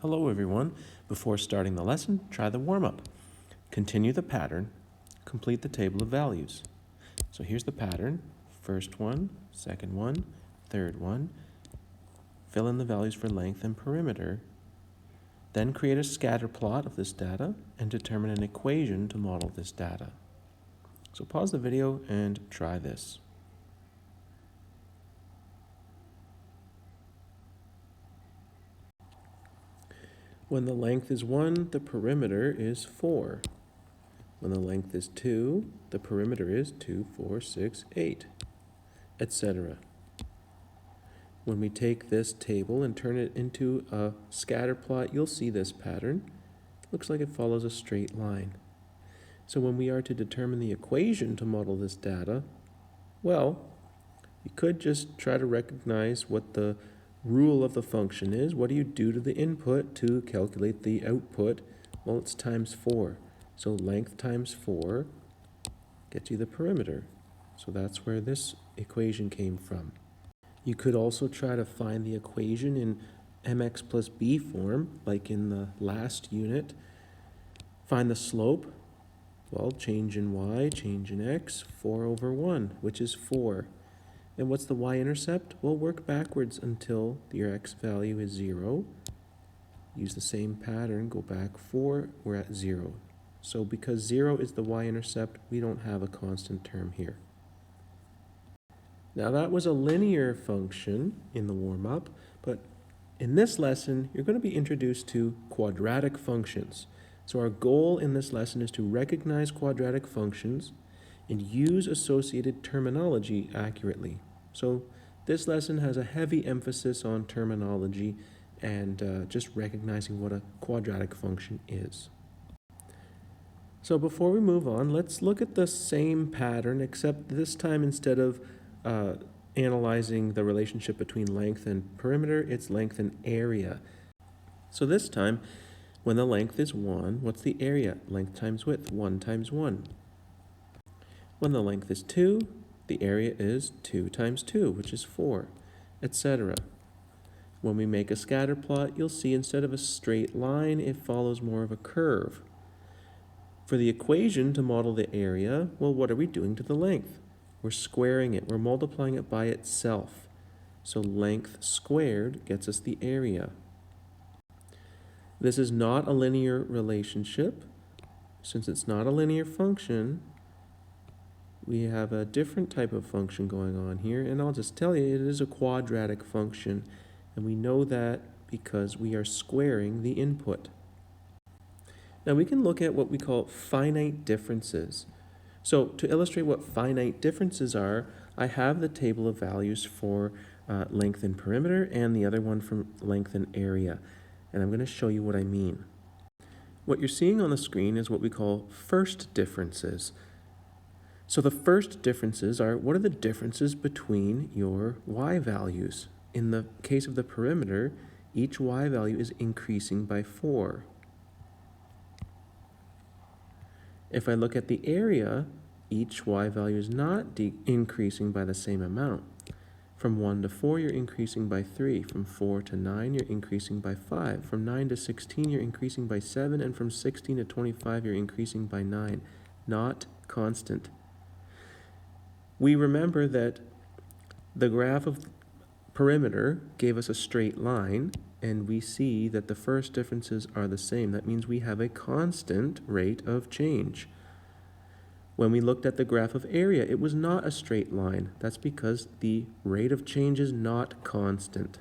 Hello everyone. Before starting the lesson, try the warm-up. Continue the pattern, complete the table of values. So here's the pattern. First one, second one, third one. Fill in the values for length and perimeter. Then create a scatter plot of this data and determine an equation to model this data. So pause the video and try this. When the length is 1, the perimeter is 4. When the length is 2, the perimeter is 2, 4, 6, 8, etc. When we take this table and turn it into a scatter plot, you'll see this pattern. It looks like it follows a straight line. So when we are to determine the equation to model this data, well, you could just try to recognize what the rule of the function is. What do you do to the input to calculate the output? Well, it's times 4. So length times 4 gets you the perimeter. So that's where this equation came from. You could also try to find the equation in mx plus b form, like in the last unit. Find the slope. Well, change in y, change in x, 4 over 1, which is 4. And what's the y-intercept? Well, work backwards until your x value is 0. Use the same pattern, go back 4, we're at 0. So because 0 is the y-intercept, we don't have a constant term here. Now that was a linear function in the warm-up, but in this lesson, you're going to be introduced to quadratic functions. So our goal in this lesson is to recognize quadratic functions and use associated terminology accurately. So this lesson has a heavy emphasis on terminology and just recognizing what a quadratic function is. So before we move on, let's look at the same pattern, except this time instead of analyzing the relationship between length and perimeter, it's length and area. So this time, when the length is 1, what's the area? Length times width, 1 times 1. When the length is 2, the area is 2 times 2, which is 4, etc. When we make a scatter plot, you'll see instead of a straight line, it follows more of a curve. For the equation to model the area, well, what are we doing to the length? We're squaring it. We're multiplying it by itself. So length squared gets us the area. This is not a linear relationship. Since it's not a linear function, we have a different type of function going on here, and I'll just tell you it is a quadratic function, and we know that because we are squaring the input. Now we can look at what we call finite differences. So to illustrate what finite differences are, I have the table of values for length and perimeter and the other one from length and area, and I'm going to show you what I mean. What you're seeing on the screen is what we call first differences. So the first differences are, what are the differences between your y values? In the case of the perimeter, each y value is increasing by 4. If I look at the area, each y value is not increasing by the same amount. From 1 to 4, you're increasing by 3. From 4 to 9, you're increasing by 5. From 9 to 16, you're increasing by 7. And from 16 to 25, you're increasing by 9. Not constant. We remember that the graph of perimeter gave us a straight line, and we see that the first differences are the same. That means we have a constant rate of change. When we looked at the graph of area, it was not a straight line. That's because the rate of change is not constant.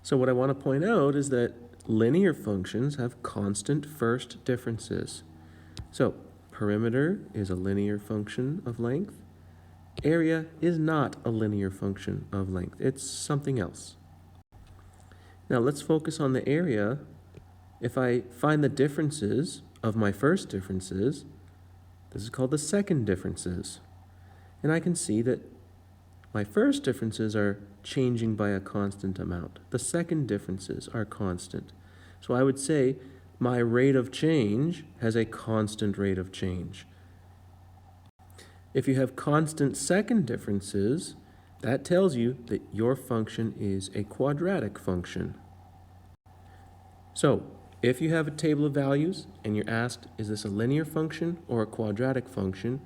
So what I want to point out is that linear functions have constant first differences. So perimeter is a linear function of length. Area is not a linear function of length. It's something else. Now let's focus on the area. If I find the differences of my first differences, this is called the second differences. And I can see that my first differences are changing by a constant amount. The second differences are constant. So I would say my rate of change has a constant rate of change. If you have constant second differences, that tells you that your function is a quadratic function. So, if you have a table of values and you're asked, is this a linear function or a quadratic function,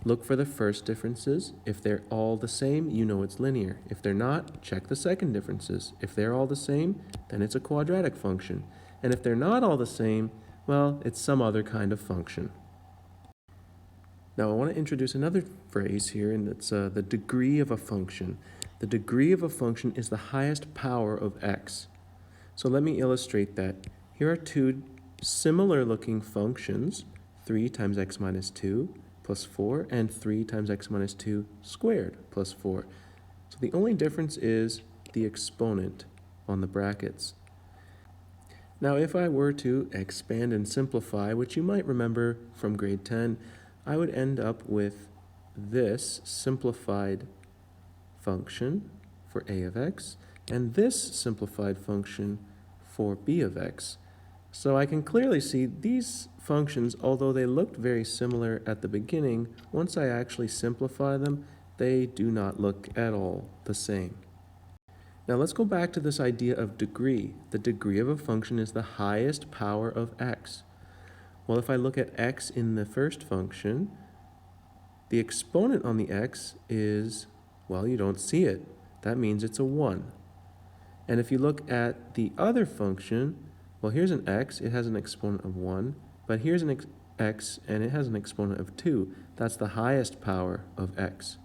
look for the first differences. If they're all the same, you know it's linear. If they're not, check the second differences. If they're all the same, then it's a quadratic function. And if they're not all the same, well, it's some other kind of function. Now I want to introduce another phrase here, and it's the degree of a function. The degree of a function is the highest power of x. So let me illustrate that. Here are two similar looking functions, 3 times x minus 2 plus 4, and 3 times x minus 2 squared plus 4. So the only difference is the exponent on the brackets. Now if I were to expand and simplify, which you might remember from grade 10, I would end up with this simplified function for a of x, and this simplified function for b of x. So I can clearly see these functions, although they looked very similar at the beginning, once I actually simplify them, they do not look at all the same. Now let's go back to this idea of degree. The degree of a function is the highest power of x. Well, if I look at x in the first function, the exponent on the x is, well, you don't see it. That means it's a 1. And if you look at the other function, well, here's an x, it has an exponent of 1, but here's an x, and it has an exponent of 2. That's the highest power of x.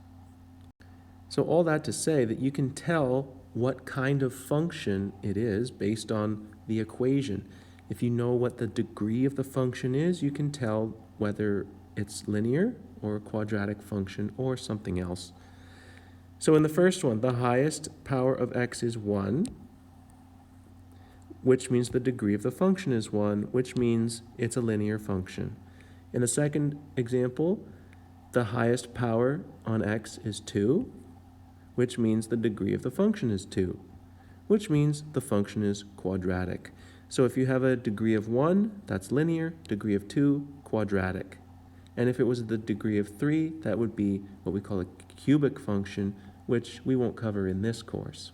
So all that to say that you can tell what kind of function it is based on the equation. If you know what the degree of the function is, you can tell whether it's linear or a quadratic function or something else. So in the first one, the highest power of x is 1, which means the degree of the function is 1, which means it's a linear function. In the second example, the highest power on x is 2, which means the degree of the function is 2, which means the function is quadratic. So if you have a degree of 1, that's linear, degree of 2, quadratic. And if it was the degree of 3, that would be what we call a cubic function, which we won't cover in this course.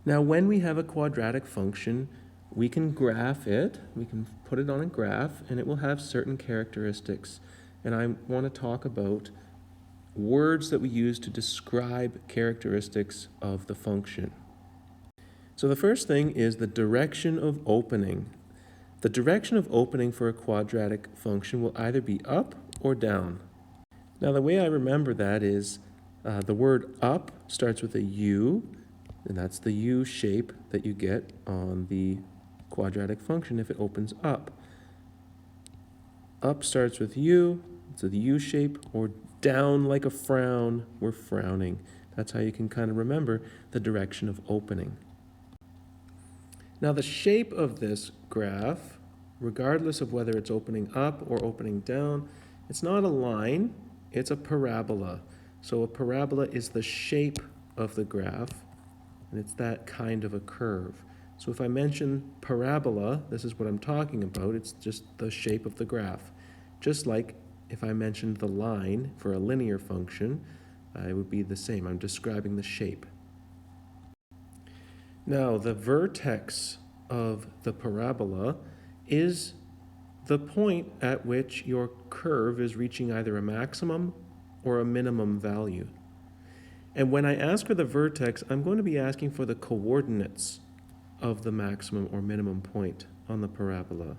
Now, when we have a quadratic function, we can graph it, we can put it on a graph, and it will have certain characteristics. And I want to talk about words that we use to describe characteristics of the function. So the first thing is the direction of opening. The direction of opening for a quadratic function will either be up or down. Now the way I remember that is the word up starts with a U, and that's the U shape that you get on the quadratic function if it opens up. Up starts with U, so the U shape, or down like a frown, we're frowning. That's how you can kind of remember the direction of opening. Now the shape of this graph, regardless of whether it's opening up or opening down, it's not a line, it's a parabola. So a parabola is the shape of the graph, and it's that kind of a curve. So if I mention parabola, this is what I'm talking about. It's just the shape of the graph. Just like if I mentioned the line for a linear function, it would be the same. I'm describing the shape. Now, the vertex of the parabola is the point at which your curve is reaching either a maximum or a minimum value. And when I ask for the vertex, I'm going to be asking for the coordinates of the maximum or minimum point on the parabola.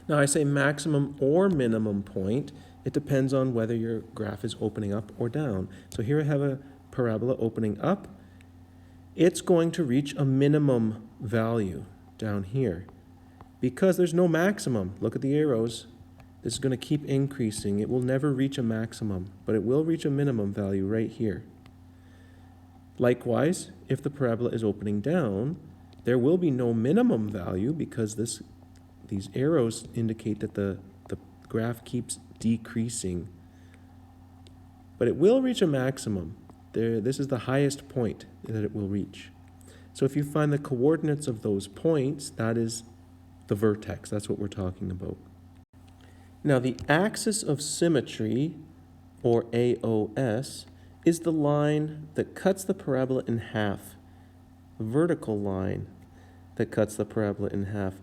Now I say maximum or minimum point. It depends on whether your graph is opening up or down. So here I have a parabola opening up. It's going to reach a minimum value down here because there's no maximum. Look at the arrows. This is going to keep increasing. It will never reach a maximum, but it will reach a minimum value right here. Likewise, if the parabola is opening down, there will be no minimum value because these arrows indicate that the graph keeps decreasing. But it will reach a maximum. This is the highest point that it will reach. So if you find the coordinates of those points, that is the vertex. That's what we're talking about. Now the axis of symmetry, or AOS, is the line that cuts the parabola in half, a vertical line. that cuts the parabola in half.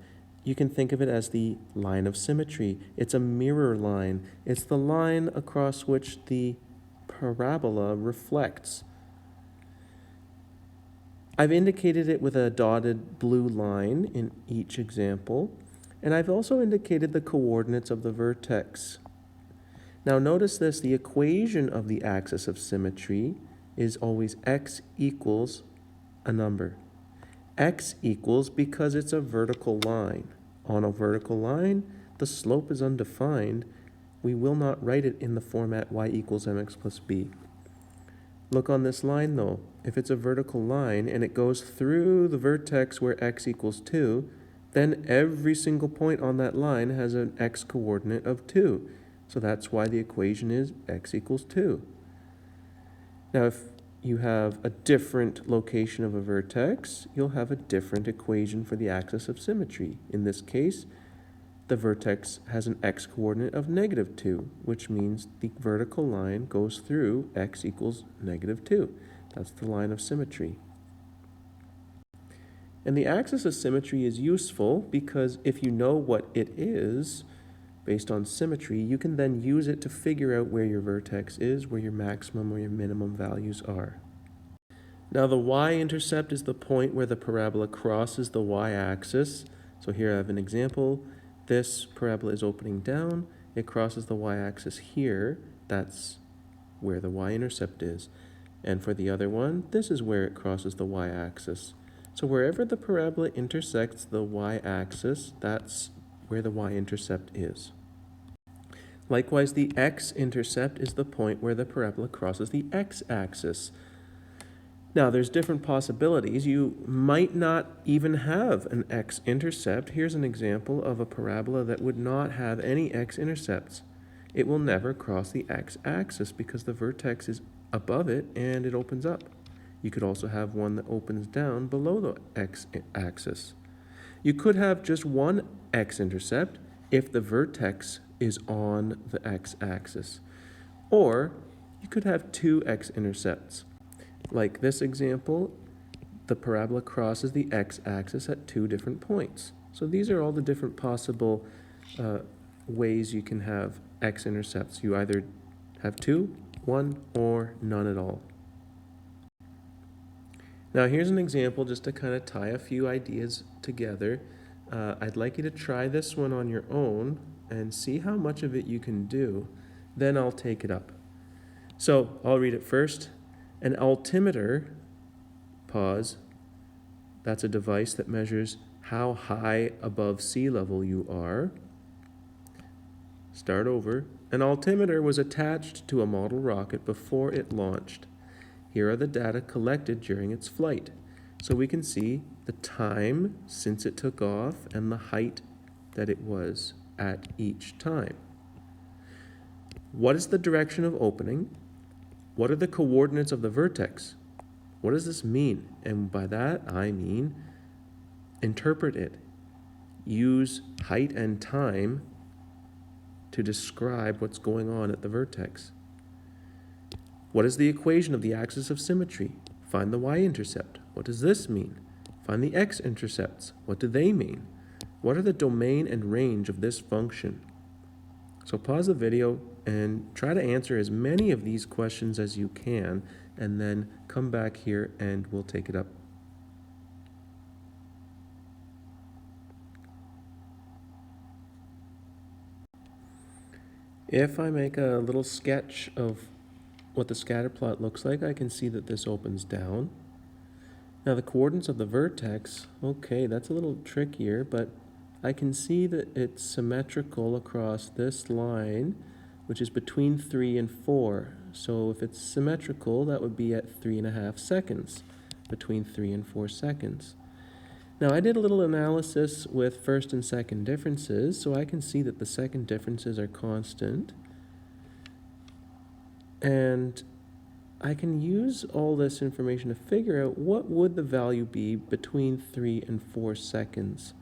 You can think of it as the line of symmetry. It's a mirror line. It's the line across which the parabola reflects. I've indicated it with a dotted blue line in each example, and I've also indicated the coordinates of the vertex. Now notice this, the equation of the axis of symmetry is always x equals a number. X equals because it's a vertical line. On a vertical line, the slope is undefined. We will not write it in the format y equals mx plus b. Look on this line though. If it's a vertical line and it goes through the vertex where x equals 2, then every single point on that line has an x coordinate of 2. So that's why the equation is x equals 2. Now if you have a different location of a vertex, you'll have a different equation for the axis of symmetry. In this case, the vertex has an x coordinate of -2, which means the vertical line goes through x equals -2. That's the line of symmetry. And the axis of symmetry is useful because if you know what it is, based on symmetry, you can then use it to figure out where your vertex is, where your maximum or your minimum values are. Now the y-intercept is the point where the parabola crosses the y-axis. So here I have an example. This parabola is opening down. It crosses the y-axis here. That's where the y-intercept is. And for the other one, this is where it crosses the y-axis. So wherever the parabola intersects the y-axis, that's where the y-intercept is. Likewise, the x-intercept is the point where the parabola crosses the x-axis. Now, there's different possibilities. You might not even have an x-intercept. Here's an example of a parabola that would not have any x-intercepts. It will never cross the x-axis because the vertex is above it and it opens up. You could also have one that opens down below the x-axis. You could have just one x-intercept if the vertex is on the x-axis. Or you could have two x-intercepts. Like this example, the parabola crosses the x-axis at two different points. So these are all the different possible ways you can have x-intercepts. You either have two, one, or none at all. Now here's an example just to kind of tie a few ideas together. I'd like you to try this one on your own and see how much of it you can do. Then I'll take it up. So I'll read it first. An altimeter, pause, that's a device that measures how high above sea level you are. Start over. An altimeter was attached to a model rocket before it launched. Here are the data collected during its flight. So we can see the time since it took off and the height that it was at each time. What is the direction of opening? What are the coordinates of the vertex? What does this mean? And by that, I mean interpret it. Use height and time to describe what's going on at the vertex. What is the equation of the axis of symmetry? Find the y-intercept. What does this mean? Find the x-intercepts. What do they mean? What are the domain and range of this function? So pause the video and try to answer as many of these questions as you can, and then come back here and we'll take it up. If I make a little sketch of what the scatter plot looks like, I can see that this opens down. Now the coordinates of the vertex, okay, that's a little trickier, but I can see that it's symmetrical across this line, which is between 3 and 4. So if it's symmetrical, that would be at 3.5 seconds, between 3 and 4 seconds. Now I did a little analysis with first and second differences, so I can see that the second differences are constant. And I can use all this information to figure out what would the value be between 3 and 4 seconds.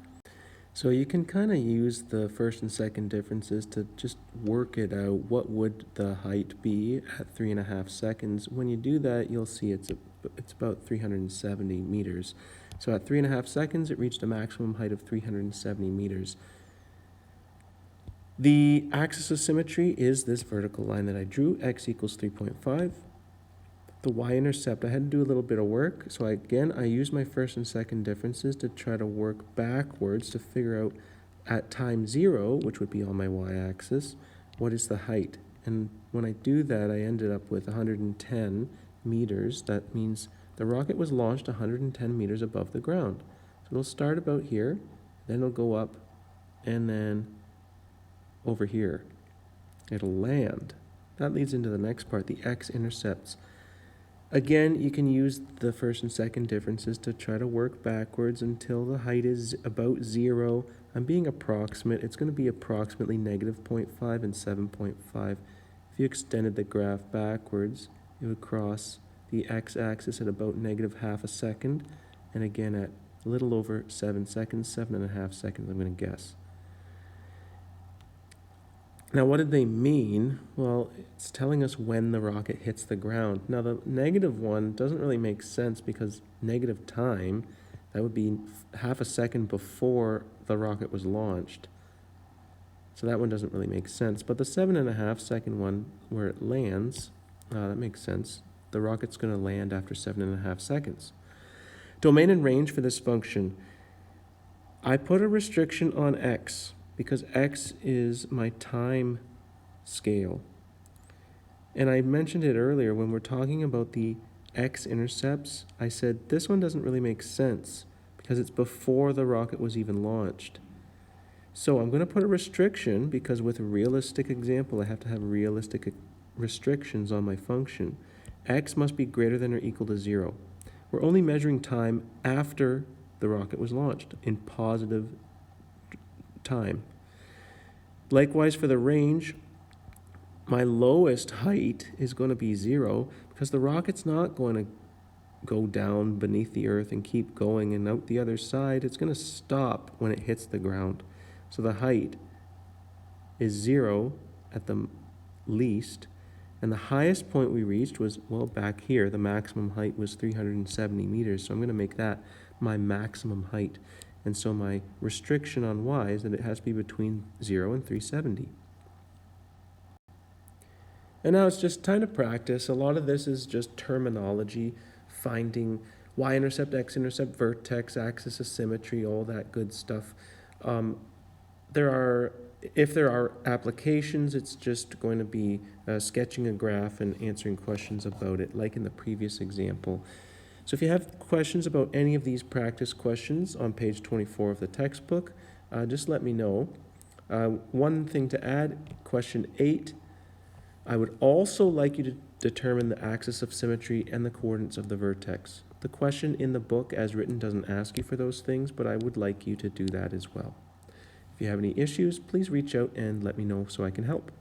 So you can kind of use the first and second differences to just work it out. What would the height be at 3.5 seconds? When you do that, you'll see it's about 370 meters. So at 3.5 seconds, it reached a maximum height of 370 meters. The axis of symmetry is this vertical line that I drew, x equals 3.5. The y-intercept, I had to do a little bit of work, so I used my first and second differences to try to work backwards to figure out at time 0, which would be on my y-axis, what is the height. And when I do that, I ended up with 110 meters. That means the rocket was launched 110 meters above the ground. So it'll start about here, then it'll go up, and then over here. It'll land. That leads into the next part, the x-intercepts. Again, you can use the first and second differences to try to work backwards until the height is about 0. I'm being approximate. It's going to be approximately negative 0.5 and 7.5. If you extended the graph backwards, it would cross the x-axis at about negative half a second, and again at a little over 7 seconds, 7.5 seconds, I'm going to guess. Now, what did they mean? Well, it's telling us when the rocket hits the ground. Now, the negative one doesn't really make sense because negative time, that would be half a second before the rocket was launched. So that one doesn't really make sense. But the 7.5 second one where it lands, that makes sense. The rocket's going to land after 7.5 seconds. Domain and range for this function. I put a restriction on x, because x is my time scale. And I mentioned it earlier when we're talking about the x-intercepts. I said this one doesn't really make sense because it's before the rocket was even launched. So I'm going to put a restriction because with a realistic example, I have to have realistic restrictions on my function. X must be greater than or equal to 0. We're only measuring time after the rocket was launched in positive time. Likewise for the range, my lowest height is going to be 0 because the rocket's not going to go down beneath the earth and keep going and out the other side. It's going to stop when it hits the ground. So the height is 0 at the least, and the highest point we reached was, well, back here. The maximum height was 370 meters, so I'm going to make that my maximum height. And so my restriction on y is that it has to be between 0 and 370. And now it's just time to practice. A lot of this is just terminology, finding y-intercept, x-intercept, vertex, axis of symmetry, all that good stuff. If there are applications, it's just going to be sketching a graph and answering questions about it, like in the previous example. So if you have questions about any of these practice questions on page 24 of the textbook, just let me know. One thing to add, question 8, I would also like you to determine the axis of symmetry and the coordinates of the vertex. The question in the book as written doesn't ask you for those things, but I would like you to do that as well. If you have any issues, please reach out and let me know so I can help.